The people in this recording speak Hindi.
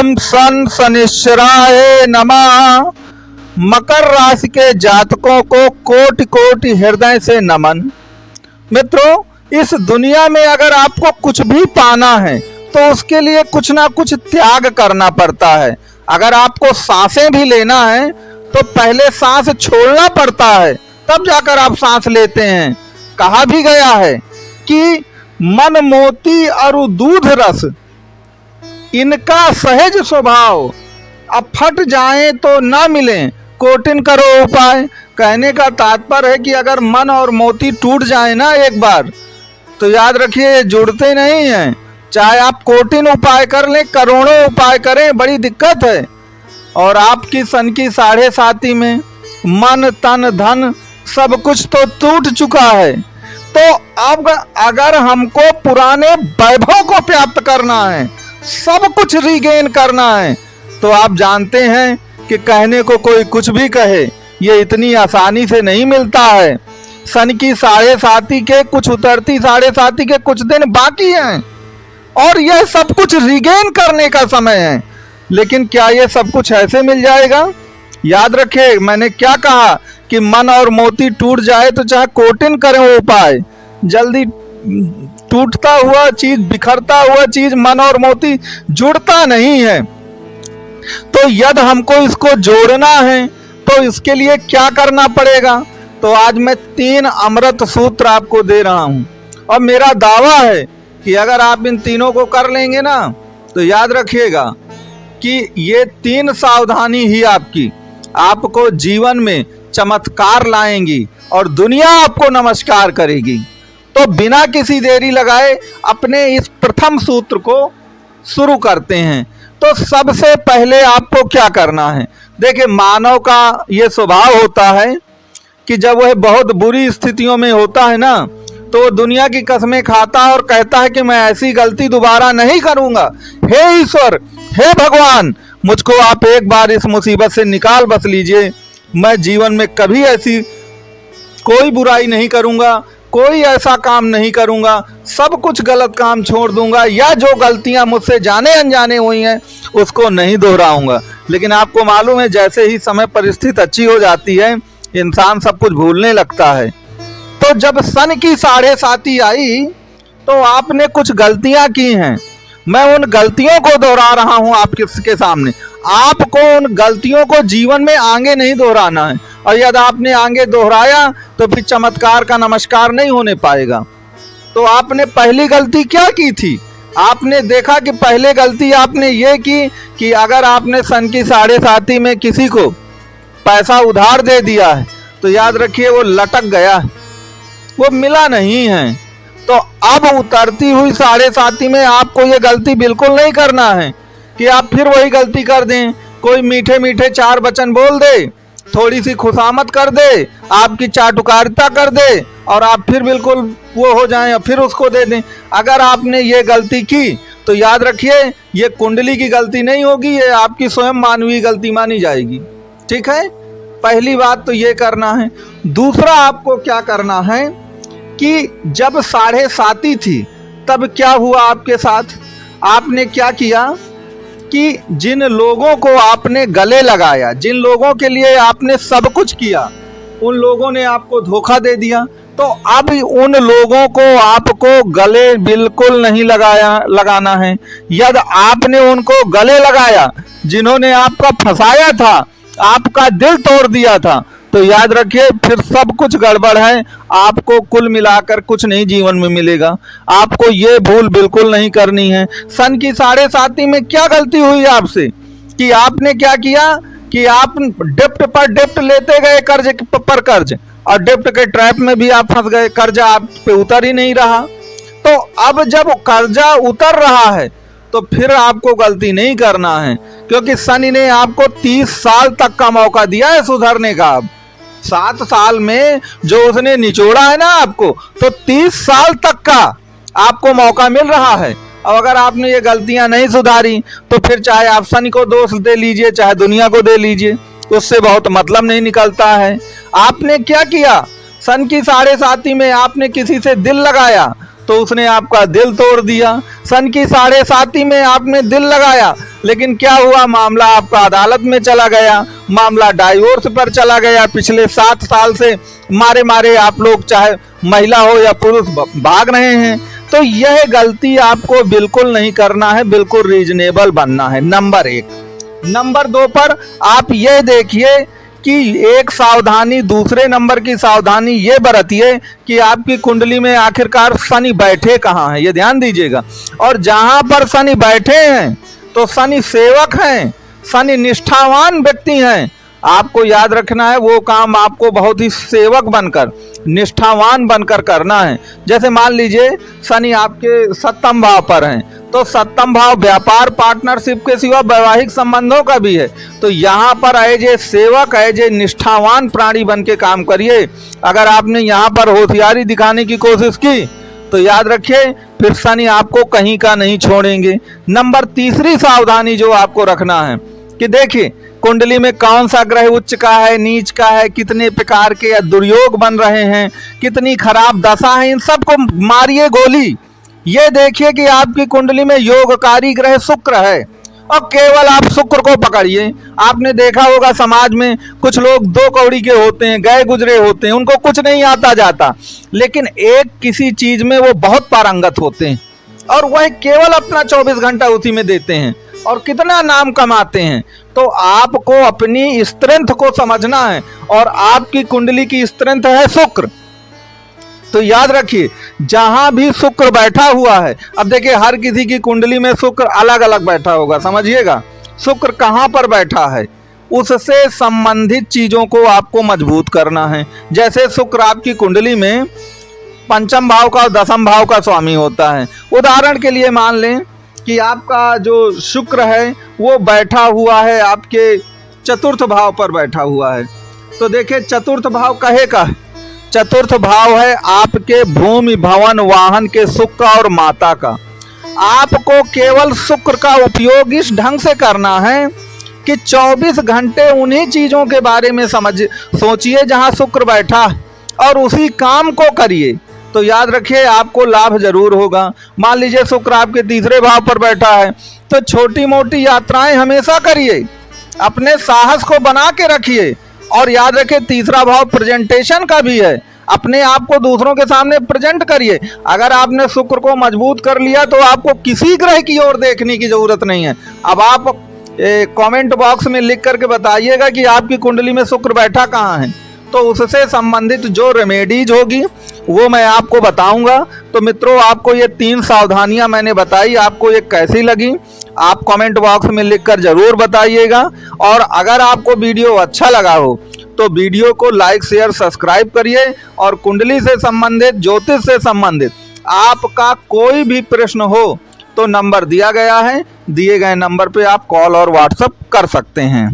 ओम सन शनिश्चराय नमः। मकर राशि के जातकों को कोटि कोटि हृदय से नमन। मित्रों, इस दुनिया में अगर आपको कुछ भी पाना है तो उसके लिए कुछ ना कुछ त्याग करना पड़ता है। अगर आपको सांसें भी लेना है तो पहले सांस छोड़ना पड़ता है, तब जाकर आप सांस लेते हैं। कहा भी गया है कि मन मोती और दूध रस, इनका सहज स्वभाव, अब फट जाएं तो ना मिलें, कोटिन करो उपाय। कहने का तात्पर्य है कि अगर मन और मोती टूट जाए ना एक बार, तो याद रखिए ये जुड़ते नहीं हैं। चाहे आप कोटिन उपाय कर लें, करोड़ों उपाय करें, बड़ी दिक्कत है। और आपकी सन की 7.5 में मन तन धन सब कुछ तो टूट चुका है। तो अब अगर हमको पुराने वैभव को प्राप्त करना है, सब कुछ रीगेन करना है, तो आप जानते हैं कि कहने को कोई कुछ भी कहे, ये इतनी आसानी से नहीं मिलता है। सन की 7.5 के कुछ उतरती 7.5 के कुछ दिन बाकी हैं और यह सब कुछ रीगेन करने का समय है। लेकिन क्या ये सब कुछ ऐसे मिल जाएगा? याद रखिए मैंने क्या कहा कि मन और मोती टूट जाए तो चाहे कोटिन करें उपाय, जल्दी टूटता हुआ चीज, बिखरता हुआ चीज मन और मोती जुड़ता नहीं है। तो यदि हमको इसको जोड़ना है तो इसके लिए क्या करना पड़ेगा? तो आज मैं 3 अमृत सूत्र आपको दे रहा हूं और मेरा दावा है कि अगर आप इन तीनों को कर लेंगे ना, तो याद रखिएगा कि ये 3 सावधानी ही आपको जीवन में चमत्कार लाएंगी और दुनिया आपको नमस्कार करेगी। तो बिना किसी देरी लगाए अपने इस प्रथम सूत्र को शुरू करते हैं। तो सबसे पहले आपको क्या करना है? देखिए, मानव का ये स्वभाव होता है कि जब वह बहुत बुरी स्थितियों में होता है ना, तो दुनिया की कसमें खाता है और कहता है कि मैं ऐसी गलती दोबारा नहीं करूंगा। हे ईश्वर, हे भगवान, मुझको आप एक बार इस मुसीबत से निकाल बस लीजिए। मैं जीवन में कभी ऐसी कोई बुराई नहीं करूंगा, कोई ऐसा काम नहीं करूंगा, सब कुछ गलत काम छोड़ दूंगा, या जो गलतियां मुझसे जाने अनजाने हुई हैं उसको नहीं दोहराऊंगा। लेकिन आपको मालूम है, जैसे ही समय परिस्थिति अच्छी हो जाती है इंसान सब कुछ भूलने लगता है। तो जब सन की 7.5 आई तो आपने कुछ गलतियां की हैं। मैं उन गलतियों को दोहरा रहा हूं आपके सामने। आपको उन गलतियों को जीवन में आगे नहीं दोहराना है, और यदि आपने आगे दोहराया तो फिर चमत्कार का नमस्कार नहीं होने पाएगा। तो आपने पहली गलती क्या की थी? आपने देखा कि पहले गलती आपने ये की कि अगर आपने सन की 7.5 में किसी को पैसा उधार दे दिया है तो याद रखिए वो लटक गया है, वो मिला नहीं है। तो अब उतरती हुई 7.5 में आपको ये गलती बिल्कुल नहीं करना है कि आप फिर वही गलती कर दें। कोई मीठे मीठे 4 वचन बोल दे, थोड़ी सी खुशामद कर दे, आपकी चाटुकारिता कर दे और आप फिर बिल्कुल वो हो जाएं और फिर उसको दे दें। अगर आपने ये गलती की तो याद रखिए ये कुंडली की गलती नहीं होगी, ये आपकी स्वयं मानवीय गलती मानी जाएगी। ठीक है, पहली बात तो ये करना है। दूसरा आपको क्या करना है कि जब 7.5 थी तब क्या हुआ आपके साथ? आपने क्या किया कि जिन लोगों को आपने गले लगाया, जिन लोगों के लिए आपने सब कुछ किया, उन लोगों ने आपको धोखा दे दिया। तो अब उन लोगों को आपको गले बिल्कुल नहीं लगाना है। यदि आपने उनको गले लगाया जिन्होंने आपका फंसाया था, आपका दिल तोड़ दिया था, तो याद रखिए फिर सब कुछ गड़बड़ है। आपको कुल मिलाकर कुछ नहीं जीवन में मिलेगा। आपको ये भूल बिल्कुल नहीं करनी है। सन की 7.5 में क्या गलती हुई आपसे कि आपने क्या किया कि आप डेप्ट पर डेप्ट लेते गए, कर्ज पर कर्ज, और डेप्ट के ट्रैप में भी आप फंस गए, कर्जा आप पे उतर ही नहीं रहा। तो अब जब कर्जा उतर रहा है तो फिर आपको गलती नहीं करना है, क्योंकि शनि ने आपको 30 साल तक का मौका दिया है सुधरने का। अब 7 साल में जो उसने निचोड़ा है ना आपको, तो 30 साल तक का आपको मौका मिल रहा है। अब अगर आपने ये गलतियां नहीं सुधारी तो फिर चाहे आप शनि को दोष दे लीजिए, चाहे दुनिया को दे लीजिए, उससे बहुत मतलब नहीं निकलता है। आपने क्या किया? सन की 7.5 में आपने किसी से दिल लगाया तो उसने आपका दिल तोड़ दिया। सन की 7.5 में आपने दिल लगाया, लेकिन क्या हुआ, मामला आपका अदालत में चला गया, मामला डाइवोर्स पर चला गया। पिछले 7 साल से मारे मारे आप लोग, चाहे महिला हो या पुरुष, भाग रहे हैं। तो यह गलती आपको बिल्कुल नहीं करना है, बिल्कुल रीजनेबल बनना है, नंबर 1। नंबर 2 पर आप ये देखिए कि एक सावधानी, दूसरे नंबर की सावधानी ये बरतिए कि आपकी कुंडली में आखिरकार शनि बैठे कहाँ हैं, ये ध्यान दीजिएगा। और जहां पर शनि बैठे हैं तो शनि सेवक हैं, शनि निष्ठावान व्यक्ति हैं। आपको याद रखना है वो काम आपको बहुत ही सेवक बनकर, निष्ठावान बनकर करना है। जैसे मान लीजिए शनि आपके 7वें भाव पर हैं, तो 7वां भाव व्यापार पार्टनरशिप के सिवा वैवाहिक संबंधों का भी है। तो यहाँ पर एज ए सेवक, एज ए निष्ठावान प्राणी बन के काम करिए। अगर आपने यहाँ पर होशियारी दिखाने की कोशिश की तो याद रखिए फिर शनि आपको कहीं का नहीं छोड़ेंगे। नंबर 3 सावधानी जो आपको रखना है कि देखिए कुंडली में कौन सा ग्रह उच्च का है, नीच का है, कितने प्रकार के या दुर्योग बन रहे हैं, कितनी खराब दशा है, इन सबको मारिए गोली। ये देखिए कि आपकी कुंडली में योगकारी ग्रह शुक्र है और केवल आप शुक्र को पकड़िए। आपने देखा होगा समाज में कुछ लोग 2 कौड़ी के होते हैं, गए गुजरे होते हैं, उनको कुछ नहीं आता जाता, लेकिन एक किसी चीज में वो बहुत पारंगत होते हैं और वह केवल अपना 24 घंटा उसी में देते हैं और कितना नाम कमाते हैं। तो आपको अपनी स्ट्रेंथ को समझना है और आपकी कुंडली की स्ट्रेंथ है शुक्र। तो याद रखिए जहां भी शुक्र बैठा हुआ है, अब देखिए हर किसी की कुंडली में शुक्र अलग अलग बैठा होगा, समझिएगा शुक्र कहां पर बैठा है, उससे संबंधित चीजों को आपको मजबूत करना है। जैसे शुक्र आपकी कुंडली में 5वें भाव का और 10वें भाव का स्वामी होता है। उदाहरण के लिए मान लें कि आपका जो शुक्र है वो बैठा हुआ है आपके 4th भाव पर बैठा हुआ है। तो देखिए 4th भाव कहे का है, 4th भाव है आपके भूमि, भवन, वाहन के सुख का और माता का। आपको केवल शुक्र का उपयोग इस ढंग से करना है कि 24 घंटे उन्हीं चीजों के बारे में सोचिए जहां शुक्र बैठा और उसी काम को करिए। तो याद रखिए आपको लाभ जरूर होगा। मान लीजिए शुक्र आपके 3रे भाव पर बैठा है तो छोटी मोटी यात्राएं हमेशा करिए, अपने साहस को बना के रखिए। और याद रखिए 3रा भाव प्रेजेंटेशन का भी है, अपने आप को दूसरों के सामने प्रेजेंट करिए। अगर आपने शुक्र को मजबूत कर लिया तो आपको किसी ग्रह की ओर देखने की जरूरत नहीं है। अब आप कमेंट बॉक्स में लिख करके बताइएगा कि आपकी कुंडली में शुक्र बैठा कहाँ है, तो उससे संबंधित जो रेमेडीज होगी वो मैं आपको बताऊंगा। तो मित्रों आपको ये 3 सावधानियां मैंने बताई, आपको ये कैसी लगी आप कमेंट बॉक्स में लिखकर जरूर बताइएगा। और अगर आपको वीडियो अच्छा लगा हो तो वीडियो को लाइक, शेयर, सब्सक्राइब करिए। और कुंडली से संबंधित, ज्योतिष से संबंधित आपका कोई भी प्रश्न हो तो नंबर दिया गया है, दिए गए नंबर पे आप कॉल और व्हाट्सएप कर सकते हैं।